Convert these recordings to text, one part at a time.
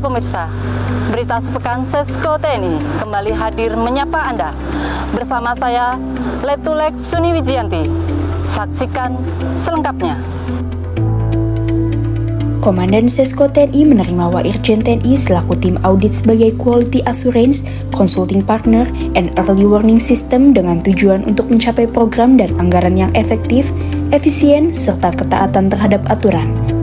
pemirsa, berita sepekan Sesko TNI kembali hadir menyapa Anda. Bersama saya, Letulek Suniwijianti. Saksikan selengkapnya. Komandan Sesko TNI menerima Wairjen TNI selaku tim audit sebagai Quality Assurance, Consulting Partner, and Early Warning System dengan tujuan untuk mencapai program dan anggaran yang efektif, efisien, serta ketaatan terhadap aturan.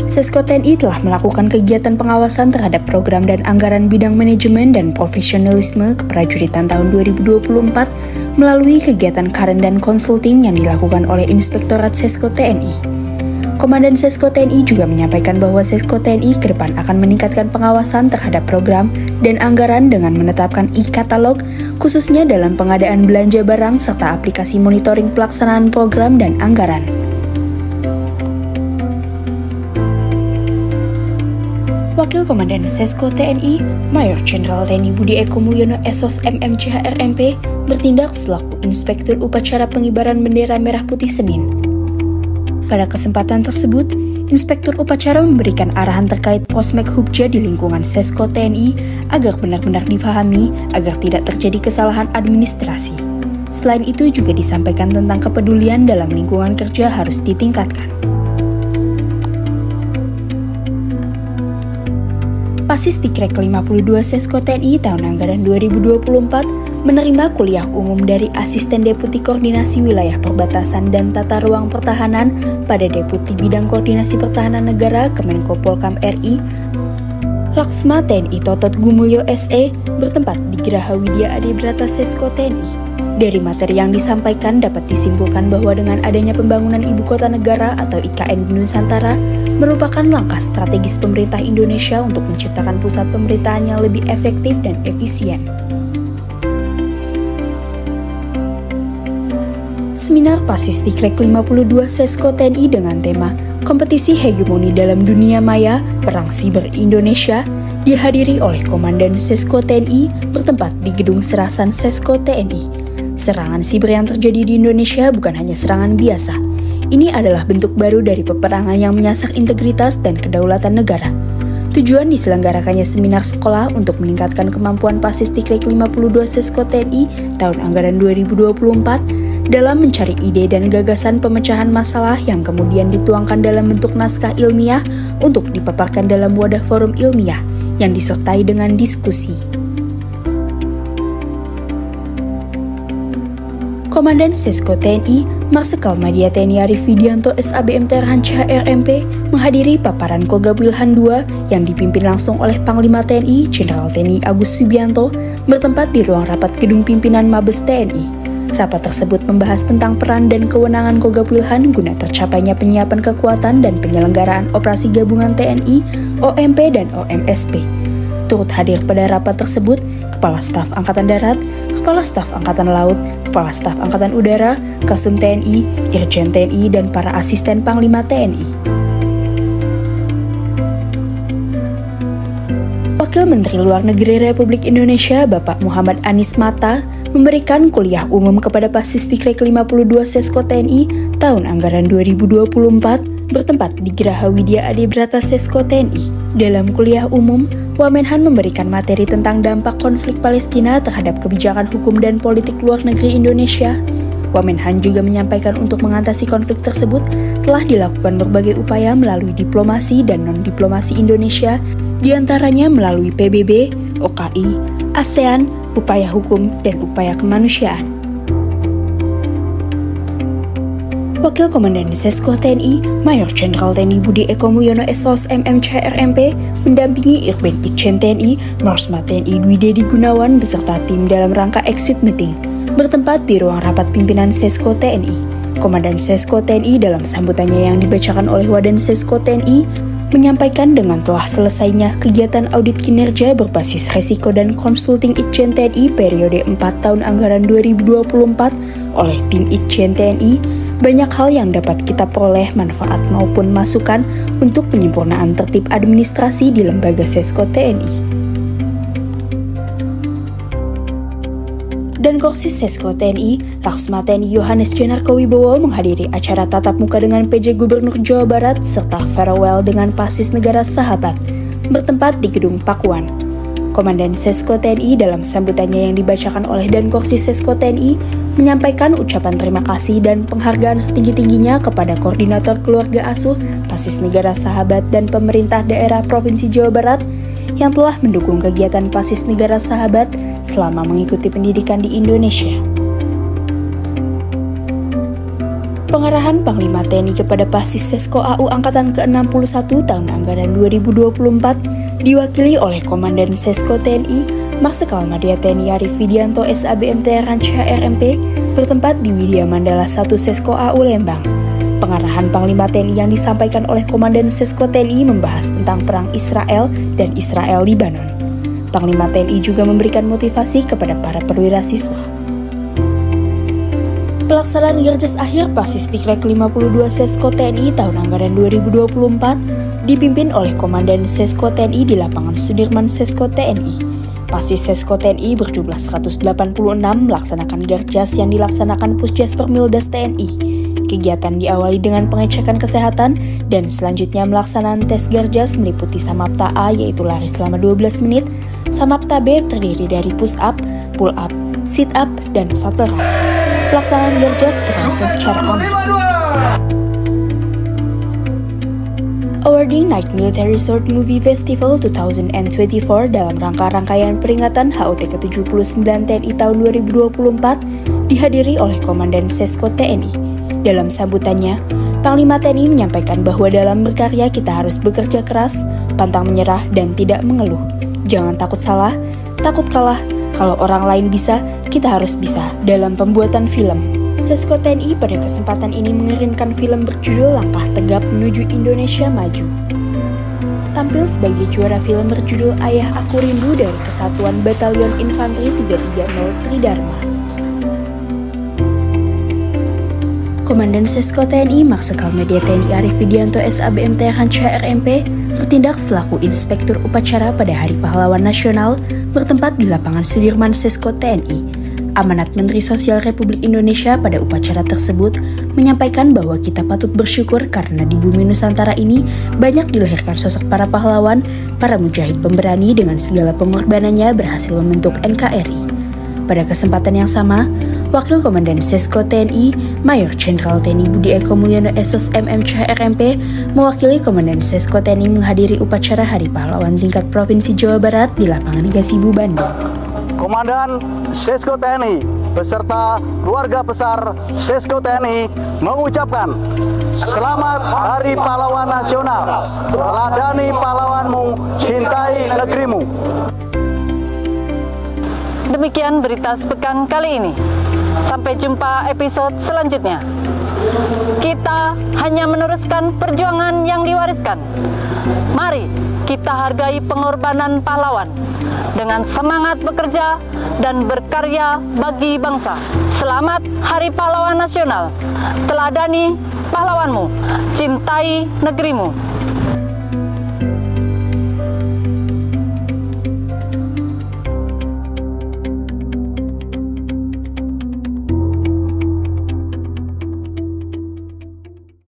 Sesko TNI telah melakukan kegiatan pengawasan terhadap program dan anggaran bidang manajemen dan profesionalisme keprajuritan tahun 2024 melalui kegiatan Karen dan Consulting yang dilakukan oleh Inspektorat Sesko TNI. Komandan Sesko TNI juga menyampaikan bahwa Sesko TNI ke depan akan meningkatkan pengawasan terhadap program dan anggaran dengan menetapkan e-katalog, khususnya dalam pengadaan belanja barang serta aplikasi monitoring pelaksanaan program dan anggaran. Wakil Komandan Sesko TNI, Mayor Jenderal TNI Budi Eko Mulyono SOS MMCH-RMP, bertindak selaku Inspektur Upacara Pengibaran Bendera Merah Putih Senin. Pada kesempatan tersebut, Inspektur Upacara memberikan arahan terkait Posmek Hubja di lingkungan Sesko TNI agar benar-benar difahami agar tidak terjadi kesalahan administrasi. Selain itu juga disampaikan tentang kepedulian dalam lingkungan kerja harus ditingkatkan. Pasis Dikrek 52 Sesko TNI tahun anggaran 2024 menerima kuliah umum dari Asisten Deputi Koordinasi Wilayah Perbatasan dan Tata Ruang Pertahanan pada Deputi Bidang Koordinasi Pertahanan Negara Kemenko Polkam RI, Laksma TNI Totot Gumulyo SE bertempat di Geraha Widya Adibrata Sesko TNI. Dari materi yang disampaikan dapat disimpulkan bahwa dengan adanya pembangunan Ibu Kota Negara atau IKN di Nusantara merupakan langkah strategis pemerintah Indonesia untuk menciptakan pusat pemerintahan yang lebih efektif dan efisien. Seminar Pasis Dikrek 52 Sesko TNI dengan tema Kompetisi Hegemoni dalam Dunia Maya, Perang Siber Indonesia dihadiri oleh Komandan Sesko TNI bertempat di Gedung Serasan Sesko TNI. Serangan siber yang terjadi di Indonesia bukan hanya serangan biasa. Ini adalah bentuk baru dari peperangan yang menyasar integritas dan kedaulatan negara. Tujuan diselenggarakannya seminar sekolah untuk meningkatkan kemampuan Pasis Dikrek 52 Sesko TNI tahun anggaran 2024 dalam mencari ide dan gagasan pemecahan masalah yang kemudian dituangkan dalam bentuk naskah ilmiah untuk dipaparkan dalam wadah forum ilmiah yang disertai dengan diskusi. Komandan Sesko TNI, Marsikal Madya TNI Arif Widianto SABM Terhan CHRMP menghadiri paparan Kogab Wilhan II yang dipimpin langsung oleh Panglima TNI Jenderal TNI Agus Subianto bertempat di ruang rapat Gedung Pimpinan Mabes TNI. Rapat tersebut membahas tentang peran dan kewenangan Kogab Wilhan guna tercapainya penyiapan kekuatan dan penyelenggaraan operasi gabungan TNI, OMP dan OMSP. Turut hadir pada rapat tersebut Kepala Staf Angkatan Darat, Kepala Staf Angkatan Laut, Kepala Staf Angkatan Udara, Kasum TNI, Irjen TNI, dan para asisten Panglima TNI. Wakil Menteri Luar Negeri Republik Indonesia Bapak Muhammad Anies Mata memberikan kuliah umum kepada Pasis Dikrek 52 Sesko TNI tahun anggaran 2024 bertempat di Geraha Widya Adibrata Sesko TNI. Dalam kuliah umum, Wamenhan memberikan materi tentang dampak konflik Palestina terhadap kebijakan hukum dan politik luar negeri Indonesia. Wamenhan juga menyampaikan untuk mengatasi konflik tersebut telah dilakukan berbagai upaya melalui diplomasi dan non-diplomasi Indonesia, diantaranya melalui PBB, OKI, ASEAN, upaya hukum, dan upaya kemanusiaan. Wakil Komandan Sesko TNI, Mayor Jenderal TNI Budi Eko Mulyono SOS MMCH-RMP mendampingi Irben Ikjen TNI, Marsma TNI Dwi Dedi Gunawan beserta tim dalam rangka exit meeting, bertempat di ruang rapat pimpinan Sesko TNI. Komandan Sesko TNI dalam sambutannya yang dibacakan oleh Wadan Sesko TNI menyampaikan dengan telah selesainya kegiatan audit kinerja berbasis resiko dan konsulting Ikjen TNI periode 4 tahun anggaran 2024 oleh tim Ikjen TNI, banyak hal yang dapat kita peroleh manfaat maupun masukan untuk penyempurnaan tertib administrasi di lembaga Sesko TNI. Dan Korsis Sesko TNI, Laksma TNI Yohanes Jenarko Wibowo menghadiri acara tatap muka dengan PJ Gubernur Jawa Barat serta farewell dengan Pasis Negara Sahabat bertempat di Gedung Pakuan. Komandan Sesko TNI dalam sambutannya yang dibacakan oleh Dankorsi Sesko TNI menyampaikan ucapan terima kasih dan penghargaan setinggi-tingginya kepada Koordinator Keluarga Asuh, Pasis Negara Sahabat dan Pemerintah Daerah Provinsi Jawa Barat yang telah mendukung kegiatan Pasis Negara Sahabat selama mengikuti pendidikan di Indonesia. Pengarahan Panglima TNI kepada Pasis Sesko AU Angkatan ke-61 tahun anggaran 2024 diwakili oleh Komandan Sesko TNI Marsikal Madya TNI Arif Widianto SABMT Ranca RMP bertempat di Widya Mandala 1 Sesko AU Lembang. Pengarahan Panglima TNI yang disampaikan oleh Komandan Sesko TNI membahas tentang perang Israel dan Israel-Libanon. Panglima TNI juga memberikan motivasi kepada para perwira siswa. Pelaksanaan Gerjas Akhir Pasis Tikrek 52 Sesko TNI tahun anggaran 2024 dipimpin oleh Komandan Sesko TNI di lapangan Sudirman Sesko TNI. Pasis Sesko TNI berjumlah 186 melaksanakan Gerjas yang dilaksanakan Pusjas Permildas TNI. Kegiatan diawali dengan pengecekan kesehatan dan selanjutnya melaksanaan tes Gerjas meliputi Samapta A yaitu lari selama 12 menit, Samapta B terdiri dari push up, pull up, sit up, dan shuttle run. Pelaksanaan Gerjas berlangsung secara aman. Awarding Night Military Sword Movie Festival 2024 dalam rangka-rangkaian peringatan HUT ke-79 TNI tahun 2024 dihadiri oleh Komandan Sesko TNI. Dalam sambutannya, Panglima TNI menyampaikan bahwa dalam berkarya kita harus bekerja keras, pantang menyerah, dan tidak mengeluh. Jangan takut salah, takut kalah. Kalau orang lain bisa, kita harus bisa dalam pembuatan film. Sesko TNI pada kesempatan ini mengirimkan film berjudul Langkah Tegap Menuju Indonesia Maju. Tampil sebagai juara film berjudul Ayah Aku Rindu dari Kesatuan Batalion Infanteri 330 Tridharma. Komandan Sesko TNI Marsikal Madya TNI Arif Widianto SABMT Ranca RMP bertindak selaku Inspektur Upacara pada Hari Pahlawan Nasional bertempat di lapangan Sudirman Sesko TNI. Amanat Menteri Sosial Republik Indonesia pada upacara tersebut menyampaikan bahwa kita patut bersyukur karena di bumi Nusantara ini banyak dilahirkan sosok para pahlawan, para mujahid pemberani dengan segala pengorbanannya berhasil membentuk NKRI. Pada kesempatan yang sama, Wakil Komandan Sesko TNI, Mayor Jenderal TNI Budi Eko Mulyono SOS MMC RMP, mewakili Komandan Sesko TNI menghadiri upacara Hari Pahlawan tingkat Provinsi Jawa Barat di lapangan Gasibu Bandung. Komandan Sesko TNI beserta keluarga besar Sesko TNI mengucapkan Selamat Hari Pahlawan Nasional. Teladani pahlawanmu, cintai negerimu. Demikian berita sepekan kali ini. Sampai jumpa episode selanjutnya. Kita hanya meneruskan perjuangan yang diwariskan. Mari kita hargai pengorbanan pahlawan dengan semangat bekerja dan berkarya bagi bangsa. Selamat Hari Pahlawan Nasional. Teladani pahlawanmu, cintai negerimu.